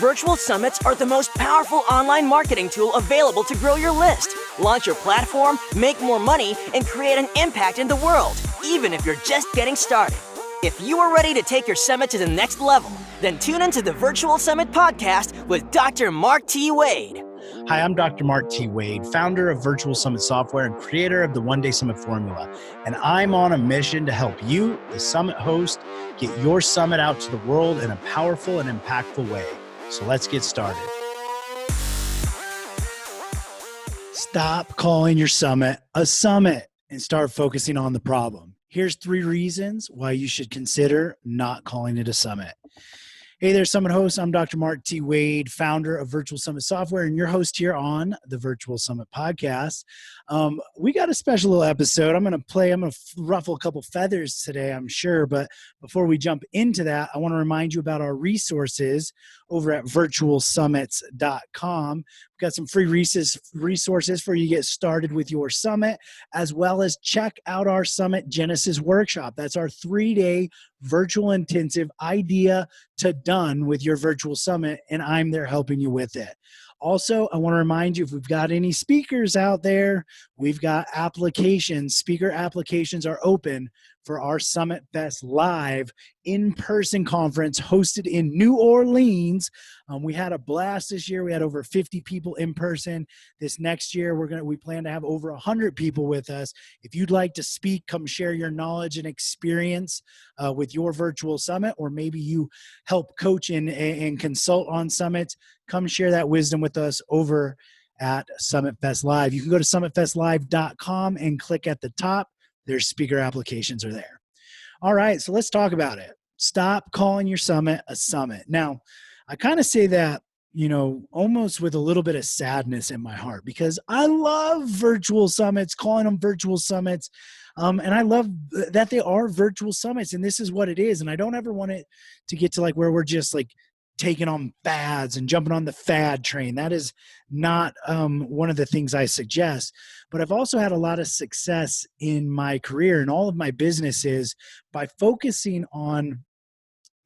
Virtual summits are the most powerful online marketing tool available to grow your list, launch your platform, make more money, and create an impact in the world, even if you're just getting started. If you are ready to take your summit to the next level, then tune into the Virtual Summit podcast with Dr. Mark T. Wade. Hi, I'm Dr. Mark T. Wade, founder of Virtual Summit Software and creator of the One Day Summit Formula. And I'm on a mission to help you, the summit host, get your summit out to the world in a powerful and impactful way. So let's get started. Stop calling your summit a summit and start focusing on the problem. Here's 3 reasons why you should consider not calling it a summit. Hey there, Summit host. I'm Dr. Mark T. Wade, founder of Virtual Summit Software, and your host here on the Virtual Summit podcast. We got a special little episode. I'm going to ruffle a couple feathers today, I'm sure. But before we jump into that, I want to remind you about our resources over at virtualsummits.com. We've got some free resources for you to get started with your summit, as well as check out our Summit Genesis Workshop. That's our 3-day virtual intensive idea to done with your virtual summit, and I'm there helping you with it. Also, I want to remind you, if we've got any speakers out there, we've got applications. Speaker applications are open for our Summit Fest Live in-person conference hosted in New Orleans. We had a blast this year. We had over 50 people in person. This next year, we plan to have over 100 people with us. If you'd like to speak, come share your knowledge and experience with your virtual summit, or maybe you help coach and consult on summits, come share that wisdom with us over at Summit Fest Live. You can go to summitfestlive.com and click at the top. Their speaker applications are there. All right, so let's talk about it. Stop calling your summit a summit. Now, I kind of say that, almost with a little bit of sadness in my heart, because I love virtual summits, calling them virtual summits. And I love that they are virtual summits, and this is what it is. And I don't ever want it to get to where we're just taking on fads and jumping on the fad train. That is not one of the things I suggest. But I've also had a lot of success in my career and all of my businesses by focusing on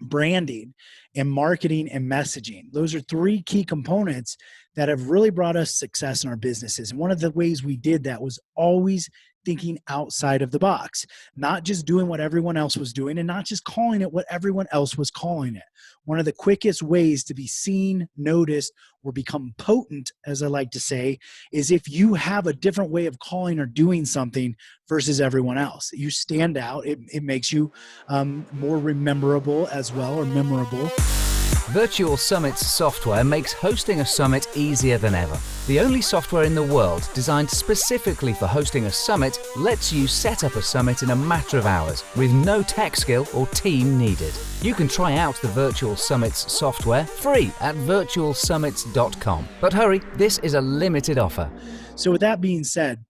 branding and marketing and messaging. Those are 3 key components that have really brought us success in our businesses. And one of the ways we did that was always thinking outside of the box, not just doing what everyone else was doing and not just calling it what everyone else was calling it. One of the quickest ways to be seen, noticed, or become potent, as I like to say, is if you have a different way of calling or doing something versus everyone else. You stand out. It makes you more rememberable as well, or memorable. Virtual Summit's software makes hosting a summit easier than ever. The only software in the world designed specifically for hosting a summit lets you set up a summit in a matter of hours with no tech skill or team needed. You can try out the Virtual Summit's software free at virtualsummits.com. But hurry, this is a limited offer. So with that being said,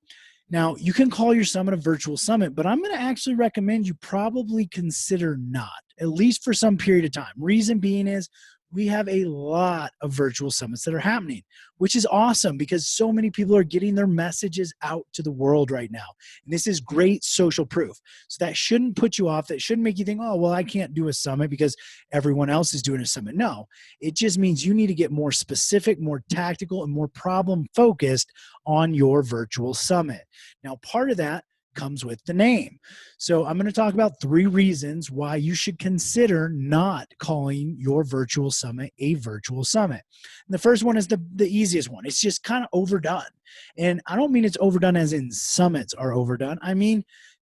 now you can call your summit a virtual summit, but I'm going to actually recommend you probably consider not, at least for some period of time. Reason being is we have a lot of virtual summits that are happening, which is awesome because so many people are getting their messages out to the world right now. And this is great social proof. So that shouldn't put you off. That shouldn't make you think, oh, well, I can't do a summit because everyone else is doing a summit. No, it just means you need to get more specific, more tactical, and more problem focused on your virtual summit. Now, part of that comes with the name. So I'm going to talk about 3 reasons why you should consider not calling your virtual summit a virtual summit. And the first one is the easiest one. It's just kind of overdone. And I don't mean it's overdone as in summits are overdone. I mean,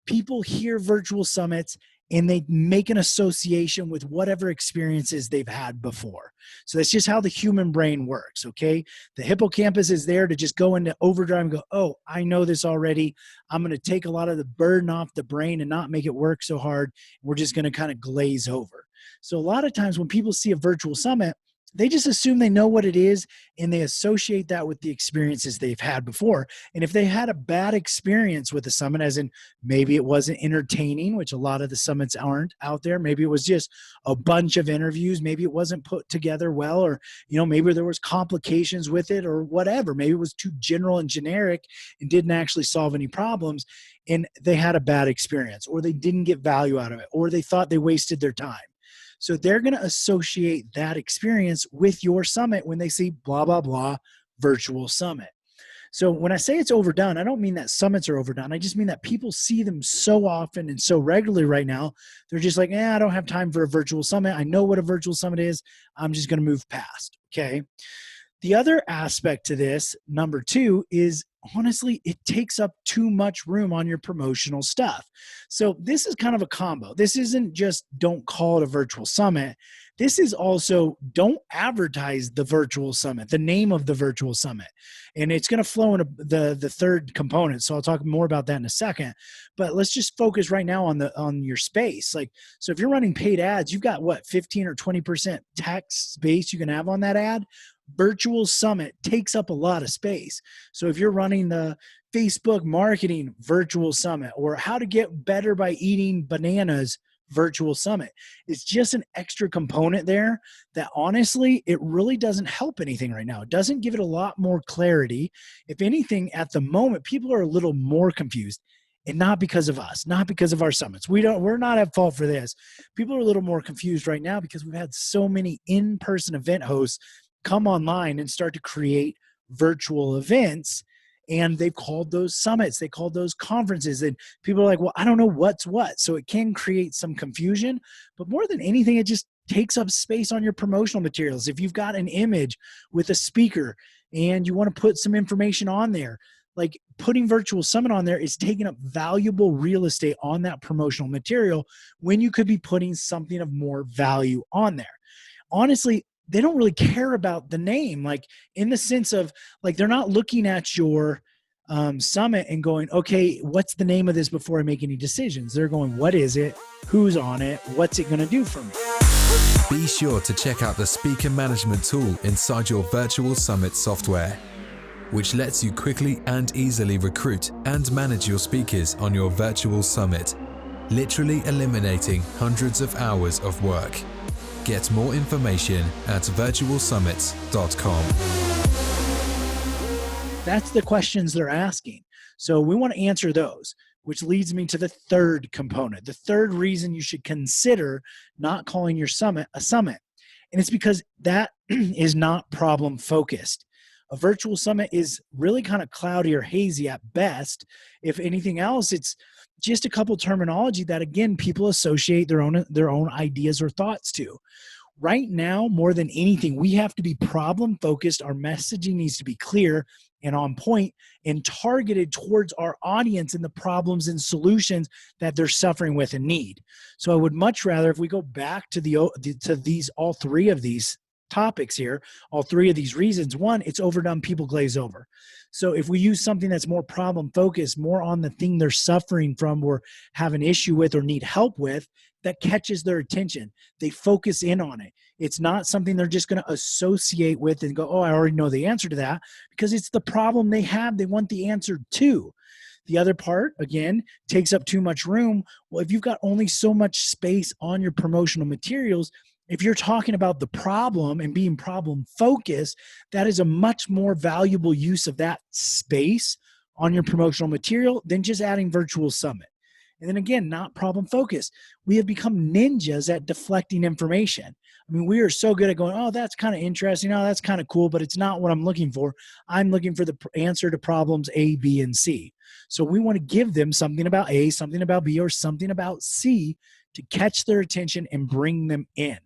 people hear virtual summits and they make an association with whatever experiences they've had before. So that's just how the human brain works, okay? The hippocampus is there to just go into overdrive and go, oh, I know this already. I'm going to take a lot of the burden off the brain and not make it work so hard. We're just going to kind of glaze over. So a lot of times when people see a virtual summit, they just assume they know what it is and they associate that with the experiences they've had before. And if they had a bad experience with the summit, as in maybe it wasn't entertaining, which a lot of the summits aren't out there, maybe it was just a bunch of interviews, maybe it wasn't put together well, or maybe there was complications with it or whatever. Maybe it was too general and generic and didn't actually solve any problems, and they had a bad experience, or they didn't get value out of it, or they thought they wasted their time. So they're going to associate that experience with your summit when they see blah, blah, blah, virtual summit. So when I say it's overdone, I don't mean that summits are overdone. I just mean that people see them so often and so regularly right now. They're just like, I don't have time for a virtual summit. I know what a virtual summit is. I'm just going to move past. Okay. The other aspect to this, number two, is honestly, it takes up too much room on your promotional stuff. So this is kind of a combo. This isn't just don't call it a virtual summit. This is also don't advertise the virtual summit, the name of the virtual summit. And it's going to flow into the third component. So I'll talk more about that in a second. But let's just focus right now on your space. Like, so if you're running paid ads, you've got what, 15 or 20% text space you can have on that ad. Virtual summit takes up a lot of space. So if you're running the Facebook marketing virtual summit, or how to get better by eating bananas virtual summit, it's just an extra component there that honestly, it really doesn't help anything right now. It doesn't give it a lot more clarity. If anything, at the moment, people are a little more confused. And not because of us, not because of our summits. We're not at fault for this. People are a little more confused right now because we've had so many in-person event hosts come online and start to create virtual events. And they've called those summits, they called those conferences. And people are like, well, I don't know what's what. So it can create some confusion. But more than anything, it just takes up space on your promotional materials. If you've got an image with a speaker and you want to put some information on there, like putting virtual summit on there is taking up valuable real estate on that promotional material when you could be putting something of more value on there. Honestly, they don't really care about the name, like in the sense of like, they're not looking at your summit and going, okay, what's the name of this before I make any decisions? They're going, what is it? Who's on it? What's it going to do for me? Be sure to check out the speaker management tool inside your virtual summit software, which lets you quickly and easily recruit and manage your speakers on your virtual summit, literally eliminating hundreds of hours of work. Get more information at virtualsummits.com. That's the questions they're asking. So we want to answer those, which leads me to the third component. The third reason you should consider not calling your summit a summit. And it's because that is not problem focused. A virtual summit is really kind of cloudy or hazy at best. If anything else, it's just a couple terminology that, again, people associate their own ideas or thoughts to. Right now, more than anything, we have to be problem focused. Our messaging needs to be clear and on point and targeted towards our audience and the problems and solutions that they're suffering with and need. So I would much rather, if we go back to all three of these topics here, all three of these reasons. One, it's overdone, people glaze over. So if we use something that's more problem focused, more on the thing they're suffering from or have an issue with or need help with, that catches their attention. They focus in on it. It's not something they're just going to associate with and go, oh, I already know the answer to that, because it's the problem they have. They want the answer to. The other part, again, takes up too much room. Well, if you've got only so much space on your promotional materials, if you're talking about the problem and being problem focused, that is a much more valuable use of that space on your promotional material than just adding virtual summit. And then again, not problem focused. We have become ninjas at deflecting information. I mean, we are so good at going, oh, that's kind of interesting. Oh, that's kind of cool, but it's not what I'm looking for. I'm looking for the answer to problems A, B, and C. So we want to give them something about A, something about B, or something about C to catch their attention and bring them in.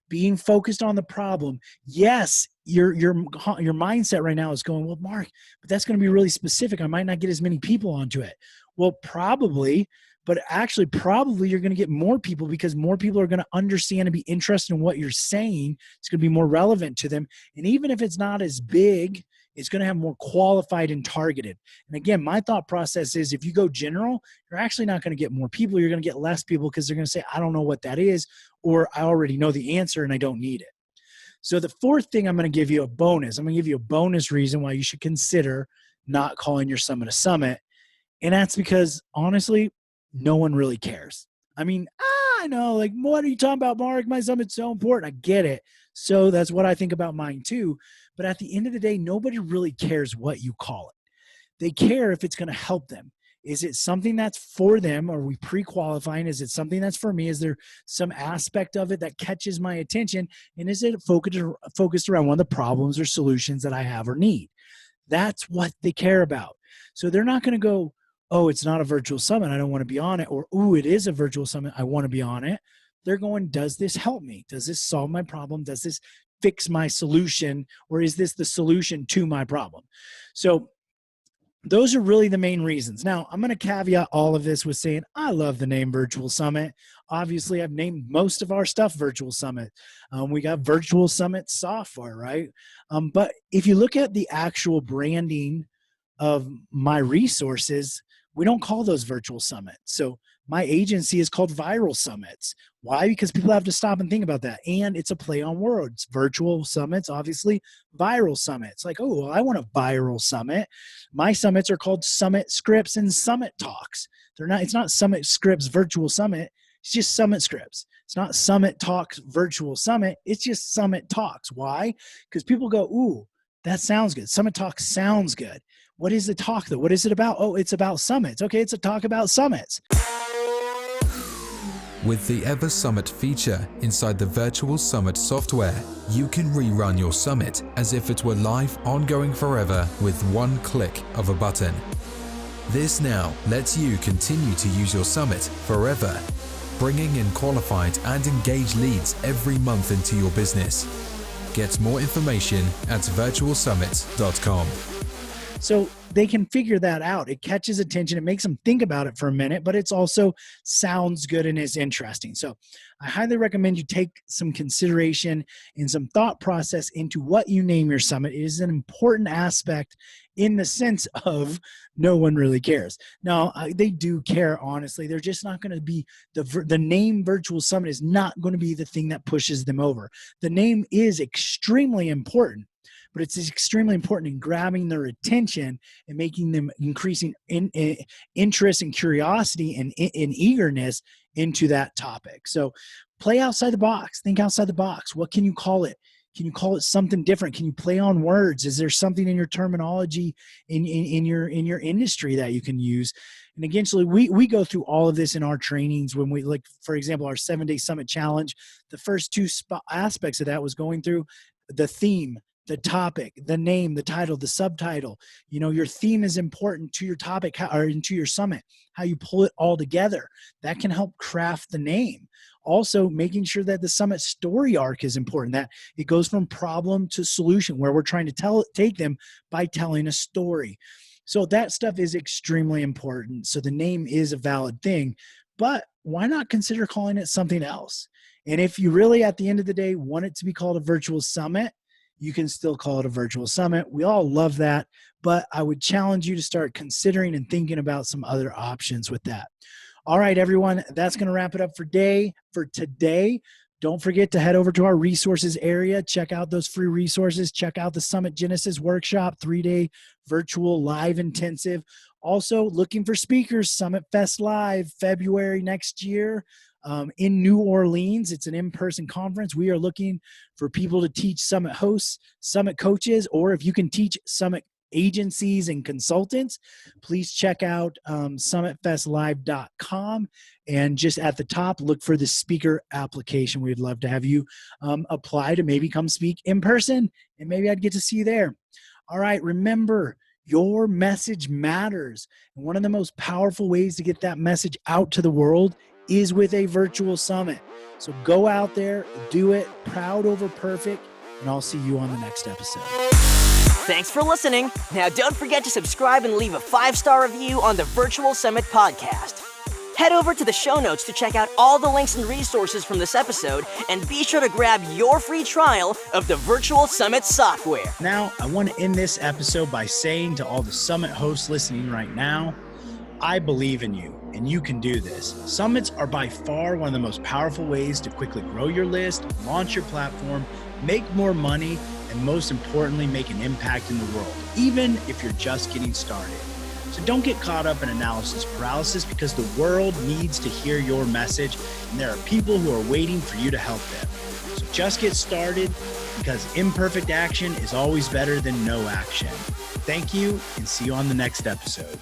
Being focused on the problem. Yes, your mindset right now is going, well, Mark, but that's going to be really specific. I might not get as many people onto it. Well, probably, but actually probably you're going to get more people because more people are going to understand and be interested in what you're saying. It's going to be more relevant to them. And even if it's not as big, it's going to have more qualified and targeted. And again, my thought process is if you go general, you're actually not going to get more people. You're going to get less people because they're going to say, I don't know what that is, or I already know the answer and I don't need it. So the fourth thing I'm going to give you a bonus. I'm going to give you a bonus reason why you should consider not calling your summit a summit. And that's because honestly, no one really cares. I mean, I know, like, what are you talking about, Mark? My summit's so important. I get it. So that's what I think about mine too. But at the end of the day, nobody really cares what you call it. They care if it's going to help them. Is it something that's for them? Are we pre-qualifying? Is it something that's for me? Is there some aspect of it that catches my attention? And is it focused around one of the problems or solutions that I have or need? That's what they care about. So they're not going to go, oh, it's not a virtual summit, I don't want to be on it. Or, oh, it is a virtual summit, I want to be on it. They're going, does this help me? Does this solve my problem? Does this fix my solution? Or is this the solution to my problem? So those are really the main reasons. Now, I'm going to caveat all of this with saying I love the name Virtual Summit. Obviously, I've named most of our stuff Virtual Summit. We got Virtual Summit software, right? But if you look at the actual branding of my resources, we don't call those Virtual Summits. So my agency is called Viral Summits. Why? Because people have to stop and think about that. And it's a play on words. Virtual Summits, obviously, Viral Summits. Like, oh, well, I want a viral summit. My summits are called Summit Scripts and Summit Talks. It's not Summit Scripts Virtual Summit. It's just Summit Scripts. It's not Summit Talks Virtual Summit. It's just Summit Talks. Why? Because people go, ooh, that sounds good. Summit Talks sounds good. What is the talk though? What is it about? Oh, it's about summits. Okay, it's a talk about summits. With the Eversummit feature inside the Virtual Summit software, you can rerun your summit as if it were live, ongoing forever with one click of a button. This now lets you continue to use your summit forever, bringing in qualified and engaged leads every month into your business. Get more information at virtualsummit.com. So they can figure that out. It catches attention. It makes them think about it for a minute, but it's also sounds good and is interesting. So I highly recommend you take some consideration and some thought process into what you name your summit. It is an important aspect in the sense of no one really cares. Now, they do care, honestly. They're just not going to be, the name Virtual Summit is not going to be the thing that pushes them over. The name is extremely important, but it's extremely important in grabbing their attention and making them increasing interest and curiosity and eagerness into that topic. So play outside the box, think outside the box. What can you call it? Can you call it something different? Can you play on words? Is there something in your terminology in your industry that you can use? And eventually we go through all of this in our trainings when we, like, for example, our 7-day summit challenge. The first two aspects of that was going through the theme, the topic, the name, the title, the subtitle. You know, your theme is important to your topic or into your summit, how you pull it all together. That can help craft the name. Also, making sure that the summit story arc is important, that it goes from problem to solution, where we're trying to take them by telling a story. So that stuff is extremely important. So the name is a valid thing, but why not consider calling it something else? And if you really, at the end of the day, want it to be called a virtual summit, you can still call it a virtual summit. We all love that, but I would challenge you to start considering and thinking about some other options with that. All right, everyone, that's going to wrap it up for today. Don't forget to head over to our resources area. Check out those free resources. Check out the Summit Genesis Workshop, 3-day virtual live intensive. Also, looking for speakers, Summit Fest Live, February next year. In New Orleans. It's an in-person conference. We are looking for people to teach summit hosts, summit coaches, or if you can teach summit agencies and consultants, please check out summitfestlive.com, and just at the top, look for the speaker application. We'd love to have you apply to maybe come speak in person, and maybe I'd get to see you there. All right, remember, your message matters. And one of the most powerful ways to get that message out to the world is with a virtual summit. So go out there, do it, proud over perfect, and I'll see you on the next episode. Thanks for listening. Now don't forget to subscribe and leave a 5-star review on the Virtual Summit podcast. Head over to the show notes to check out all the links and resources from this episode, and be sure to grab your free trial of the Virtual Summit software. Now, I want to end this episode by saying to all the summit hosts listening right now, I believe in you, and you can do this. Summits are by far one of the most powerful ways to quickly grow your list, launch your platform, make more money, and most importantly, make an impact in the world, even if you're just getting started. So don't get caught up in analysis paralysis, because the world needs to hear your message, and there are people who are waiting for you to help them. So just get started, because imperfect action is always better than no action. Thank you, and see you on the next episode.